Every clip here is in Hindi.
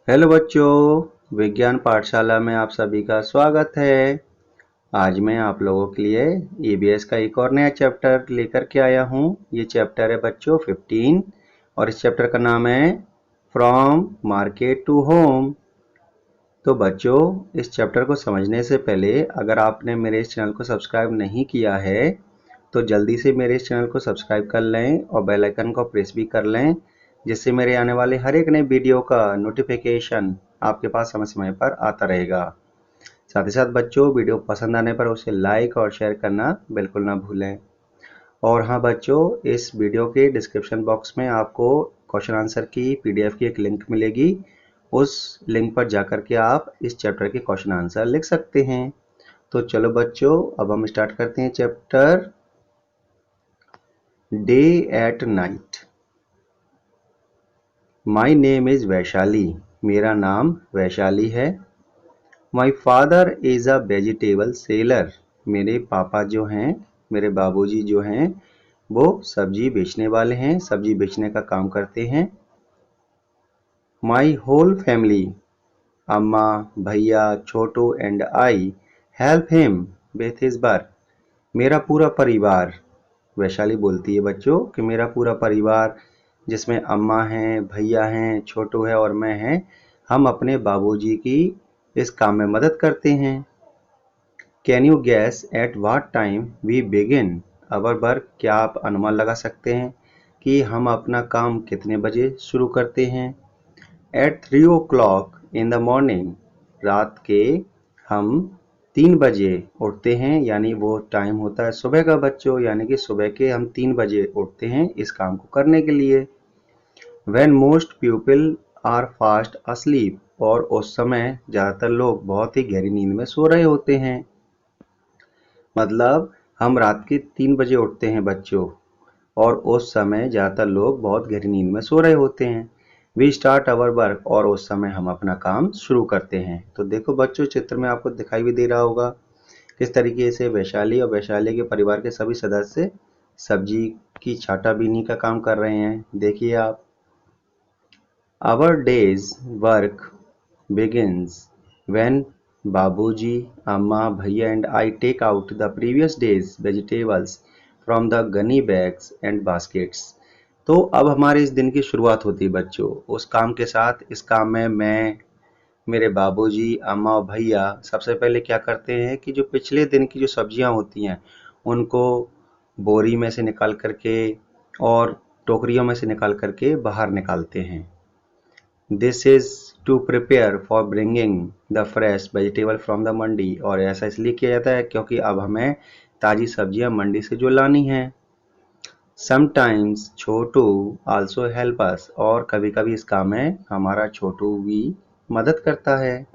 हेलो बच्चों, विज्ञान पाठशाला में आप सभी का स्वागत है। आज मैं आप लोगों के लिए ईबीएस का एक और नया चैप्टर लेकर के आया हूँ। ये चैप्टर है बच्चों 15 और इस चैप्टर का नाम है फ्रॉम मार्केट टू होम। तो बच्चों, इस चैप्टर को समझने से पहले अगर आपने मेरे इस चैनल को सब्सक्राइब नहीं किया है तो जल्दी से मेरे इस चैनल को सब्सक्राइब कर लें और बेल आइकन को प्रेस भी कर लें, जिससे मेरे आने वाले हर एक नए वीडियो का नोटिफिकेशन आपके पास समय समय पर आता रहेगा। साथ ही साथ बच्चों, वीडियो पसंद आने पर उसे लाइक और शेयर करना बिल्कुल ना भूलें। और हाँ बच्चों, इस वीडियो के डिस्क्रिप्शन बॉक्स में आपको क्वेश्चन आंसर की पीडीएफ की एक लिंक मिलेगी। उस लिंक पर जाकर के आप इस चैप्टर के क्वेश्चन आंसर लिख सकते हैं। तो चलो बच्चों, अब हम स्टार्ट करते हैं chapter day at night. My name is Vaishali. मेरा नाम वैशाली है। My father is a vegetable seller. मेरे पापा जो हैं, मेरे बाबूजी जो हैं, वो सब्जी बेचने वाले हैं, सब्जी बेचने का काम करते हैं। My whole family, amma, bhaiya, Chhotu and I help him with his work. मेरा पूरा परिवार, वैशाली बोलती है बच्चों कि मेरा पूरा परिवार जिसमें अम्मा हैं, भैया हैं, छोटू है और मैं हैं, हम अपने बाबूजी की इस काम में मदद करते हैं। Can you guess at what time we begin our work. क्या आप अनुमान लगा सकते हैं कि हम अपना काम कितने बजे शुरू करते हैं। At 3 o'clock in the morning. रात के हम 3 बजे उठते हैं, यानी वो टाइम होता है सुबह का बच्चों, यानी कि सुबह के हम 3 बजे उठते हैं इस काम को करने के लिए। When most people are fast asleep, और उस समय ज़्यादातर लोग बहुत ही गहरी नींद में सो रहे होते हैं। मतलब हम रात के 3 बजे उठते हैं बच्चों और उस समय ज़्यादातर लोग बहुत गहरी नींद में सो रहे होते हैं। वी स्टार्ट अवर वर्क, और उस समय हम अपना काम शुरू करते हैं। तो देखो बच्चों, चित्र में आपको दिखाई भी दे रहा होगा किस तरीके से वैशाली और वैशाली के परिवार के सभी सदस्य सब्जी की छाटा बीनी का काम कर रहे हैं। देखिए आप। Our day's work begins when Babuji, Amma, Bhaiya and I take out the previous day's vegetables from the gunny bags and baskets। तो अब हमारे इस दिन की शुरुआत होती है बच्चों उस काम के साथ। इस काम में मैं, मेरे बाबूजी, अम्मा और भैया सबसे पहले क्या करते हैं कि जो पिछले दिन की जो सब्जियां होती हैं उनको बोरी में से निकाल करके और टोकरियों में से निकाल करके बाहर निकालते हैं। This is to prepare for bringing the fresh vegetable from the mandi. और ऐसा इसलिए किया जाता है क्योंकि अब हमें ताज़ी सब्जियां मंडी से जो लानी है। समटाइम्स छोटू आल्सो हेल्प अस। और कभी कभी इस काम में हमारा छोटू भी मदद करता है।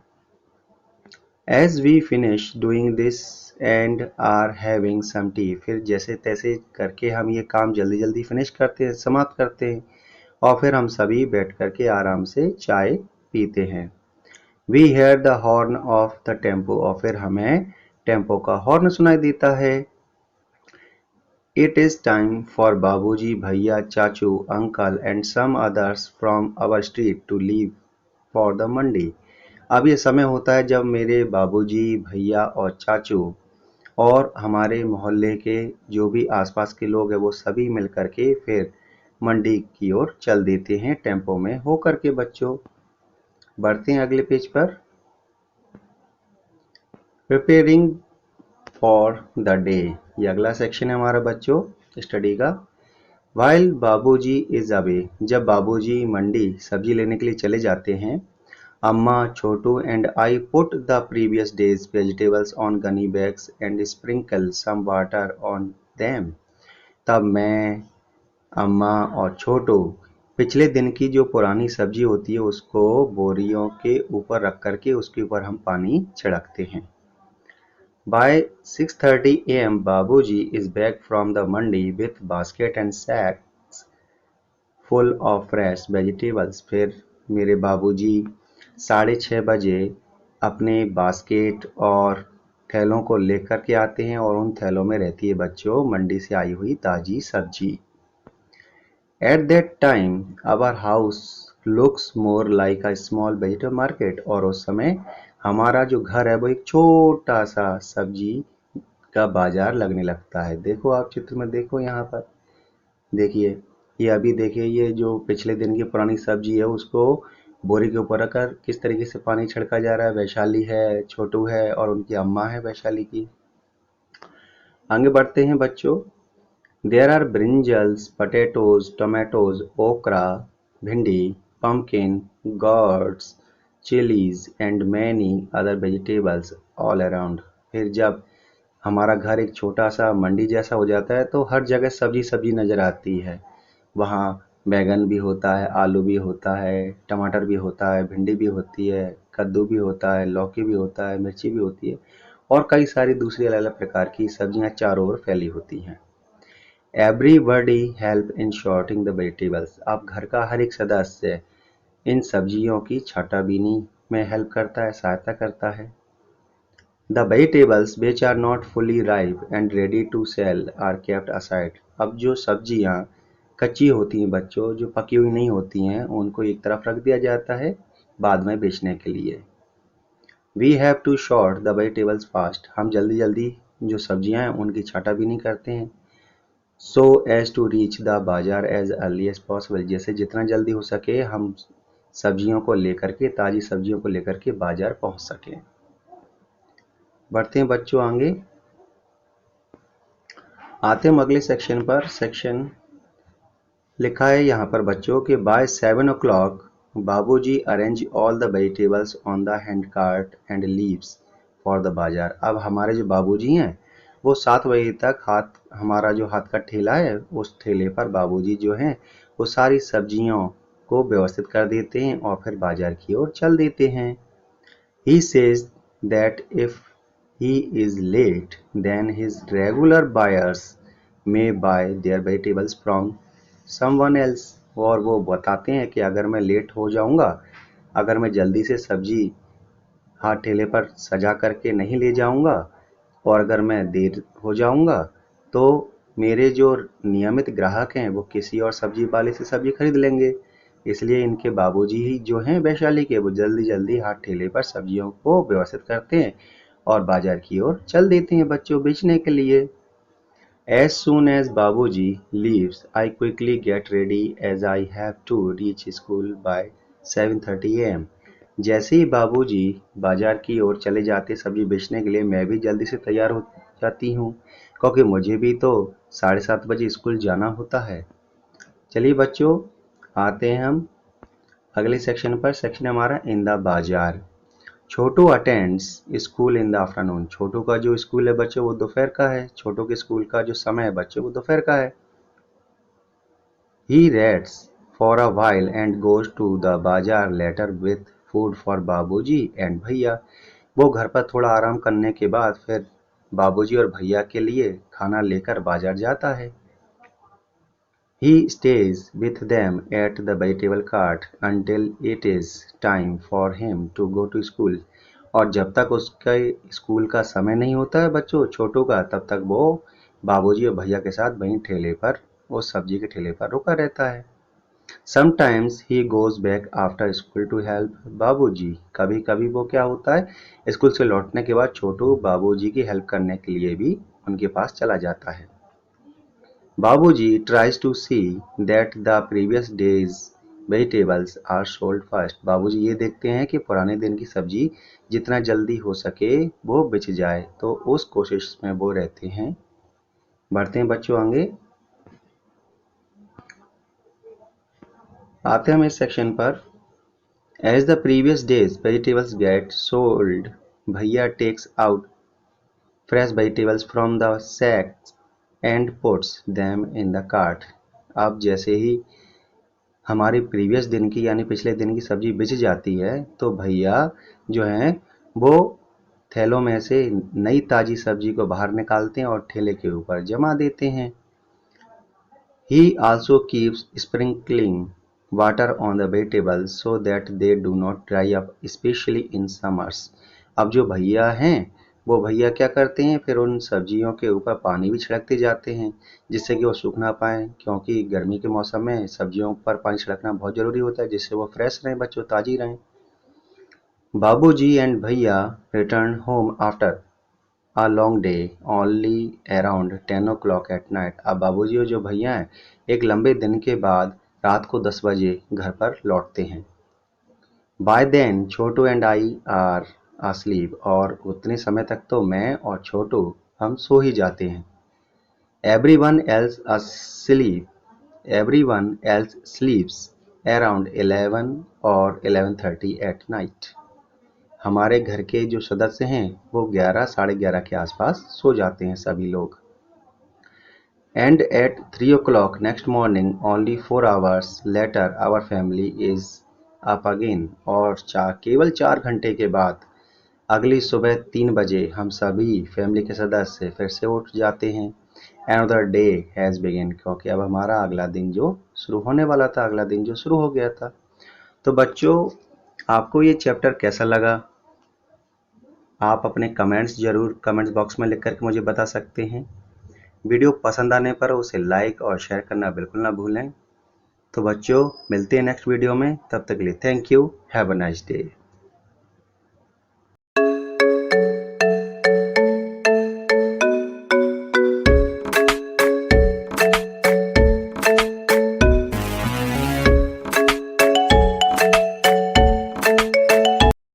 As we finish doing this and are having some tea. फिर जैसे तैसे करके हम ये काम जल्दी जल्दी फिनिश करते हैं, समाप्त करते हैं, और फिर हम सभी बैठ करके आराम से चाय पीते हैं। We hear the horn of the tempo. और फिर हमें टेम्पो का हॉर्न सुनाई देता है। It is time for Babuji, bhaiya, chachu, uncle and some others from our street to leave for the mandi. अब ये समय होता है जब मेरे बाबूजी, भैया और चाचू और हमारे मोहल्ले के जो भी आसपास के लोग हैं वो सभी मिल करके फिर मंडी की ओर चल देते हैं टेम्पो में हो करके बच्चों। बढ़ते हैं अगले पेज पर। प्रिपेयरिंग फॉर द डे, ये अगला सेक्शन है हमारा बच्चों स्टडी का। वाइल बाबूजी इज अवे। जब बाबूजी मंडी सब्जी लेने के लिए चले जाते हैं, amma, Chhotu and I put the previous day's vegetables on gunny bags and sprinkle some water on them. तब मैं, अम्मा और छोटू पिछले दिन की जो पुरानी सब्जी होती है उसको बोरियों के ऊपर रख करके उसके ऊपर हम पानी छिड़कते हैं। By 6:30 a.m. Babuji is back from the mandi with basket and sacks full of fresh vegetables। फिर मेरे बाबूजी 6:30 बजे अपने बास्केट और थैलों को लेकर के आते हैं और उन थैलों में रहती है बच्चों मंडी से आई हुई ताजी सब्जी। At that time our house looks more like a small vegetable market. और उस समय हमारा जो घर है वो एक छोटा सा सब्जी का बाजार लगने लगता है। देखो आप चित्र में देखो, यहाँ पर देखिए, ये अभी देखिए, ये जो पिछले दिन की पुरानी सब्जी है उसको बोरी के ऊपर रखकर किस तरीके से पानी छिड़का जा रहा है। वैशाली है, छोटू है और उनकी अम्मा है वैशाली की। आगे बढ़ते हैं बच्चों। There are brinjals, potatoes, tomatoes, okra, भिंडी, pumpkin, gourds, chilies and many other vegetables all around। फिर जब हमारा घर एक छोटा सा मंडी जैसा हो जाता है तो हर जगह सब्जी सब्जी नजर आती है। वहाँ बैगन भी होता है, आलू भी होता है, टमाटर भी होता है, भिंडी भी होती है, कद्दू भी होता है, लौकी भी होता है, मिर्ची भी होती है और कई सारी दूसरी अलग अलग प्रकार की सब्जियां चारों ओर फैली होती हैं। Everybody help in sorting the vegetables. अब घर का हर एक सदस्य इन सब्जियों की छांटाबीनी में हेल्प करता है, सहायता करता है। The vegetables which are not fully ripe and ready to sell are kept aside। अब जो सब्जियां कच्ची होती हैं बच्चों, जो पकी हुई नहीं होती हैं, उनको एक तरफ रख दिया जाता है बाद में बेचने के लिए। We have to sort the vegetables fast. हम जल्दी जल्दी जो सब्जियां हैं उनकी छांटाबीनी करते हैं। So as to reach the bazaar as early as possible. जैसे जितना जल्दी हो सके हम सब्जियों को लेकर के, ताज़ी सब्जियों को लेकर के बाजार पहुंच सकें। बढ़ते हैं बच्चों आगे। आते हम अगले सेक्शन पर। सेक्शन लिखा है यहाँ पर बच्चों कि बाय 7 o'clock बाबूजी arrange all the vegetables on the hand cart and leaves for the बाजार। अब हमारे जो बाबूजी हैं वो 7 बजे तक हमारा जो हाथ का ठेला है उस ठेले पर बाबूजी जो हैं वो सारी सब्जियों को व्यवस्थित कर देते हैं और फिर बाजार की ओर चल देते हैं। He says that if he is late, then his regular buyers may buy their vegetables from someone else। और वो बताते हैं कि अगर मैं लेट हो जाऊंगा, अगर मैं जल्दी से सब्जी हाथ ठेले पर सजा करके नहीं ले जाऊंगा और अगर मैं देर हो जाऊंगा तो मेरे जो नियमित ग्राहक हैं वो किसी और सब्जी वाले से सब्जी खरीद लेंगे। इसलिए इनके बाबूजी ही जो हैं वैशाली के, वो जल्दी जल्दी हाथ ठेले पर सब्जियों को व्यवस्थित करते हैं और बाजार की ओर चल देते हैं बच्चों बेचने के लिए। As soon as Babuji leaves, I quickly get ready as I have to reach school by 7:30 am। जैसे ही बाबूजी बाजार की ओर चले जाते सब्जी बेचने के लिए, मैं भी जल्दी से तैयार हो जाती हूँ क्योंकि मुझे भी तो 7:30 बजे स्कूल जाना होता है। चलिए बच्चों आते हैं हम अगले सेक्शन पर। सेक्शन हमारा in the bazaar. Chhotu attends school in the afternoon. Chhotu का जो स्कूल है बच्चों वो दोपहर का है। छोटू के स्कूल का जो समय है बच्चों वो दोपहर का है। He rests for a while and goes to the bazaar later with food for Babuji and bhaiya. वो घर पर थोड़ा आराम करने के बाद फिर बाबूजी और भैया के लिए खाना लेकर बाजार जाता है। He stays with them at the vegetable cart until it is time for him to go to school। और जब तक उसका स्कूल का समय नहीं होता है बच्चों छोटू का, तब तक वो बाबूजी और भैया के साथ वहीं ठेले पर, वो सब्जी के ठेले पर रुका रहता है। Sometimes he goes back after school to help बाबूजी। कभी कभी वो क्या होता है, स्कूल से लौटने के बाद छोटू बाबूजी की हेल्प करने के लिए भी उनके पास चला जाता है। Babuji tries to see that the previous day's vegetables are sold first। बाबूजी ये देखते हैं कि पुराने दिन की सब्जी जितना जल्दी हो सके वो बिच जाए, तो उस कोशिश में वो रहते हैं। बढ़ते हैं बच्चों आगे। आते हैं हम इस सेक्शन पर। As the previous day's vegetables get sold, भैया takes out fresh vegetables from the sacks and puts them in the cart। अब जैसे ही हमारी प्रीवियस दिन की यानी पिछले दिन की सब्जी बिच जाती है तो भैया जो हैं वो थैलों में से नई ताजी सब्जी को बाहर निकालते हैं और ठेले के ऊपर जमा देते हैं। He also keeps sprinkling water on the vegetables so that they do not dry up, especially in summers। अब जो भैया हैं वो भैया क्या करते हैं, फिर उन सब्जियों के ऊपर पानी भी छिड़कते जाते हैं जिससे कि वो सूख ना पाए, क्योंकि गर्मी के मौसम में सब्जियों पर पानी छिड़कना बहुत ज़रूरी होता है जिससे वो फ्रेश रहें, बच्चों ताज़ी रहें। बाबूजी एंड भैया return home after a long day only around 10 o'clock at night. अब बाबूजी और जो भैया हैं एक लंबे दिन के बाद रात को 10 बजे घर पर लौटते हैं। By then Chhotu and I are asleep, और उतने समय तक तो मैं और छोटू हम सो ही जाते हैं। Everyone else asleep everyone else sleeps around 11 और 11:30 एट नाइट। हमारे घर के जो सदस्य हैं वो 11 साढ़े 11 के आसपास सो जाते हैं सभी लोग। And at 3 o'clock next morning only 4 hours later our family is up again, और केवल 4 घंटे के बाद अगली सुबह 3 बजे हम सभी फैमिली के सदस्य फिर से उठ जाते हैं। अनदर डे हैज़ बिगिन, क्योंकि अब हमारा अगला दिन जो शुरू होने वाला था, अगला दिन जो शुरू हो गया था। तो बच्चों, आपको ये चैप्टर कैसा लगा? आप अपने कमेंट्स ज़रूर कमेंट्स बॉक्स में लिख करके मुझे बता सकते हैं। वीडियो पसंद आने पर उसे लाइक और शेयर करना बिल्कुल ना भूलें। तो बच्चों, मिलते हैं नेक्स्ट वीडियो में, तब तक के लिए thank you, have a nice day.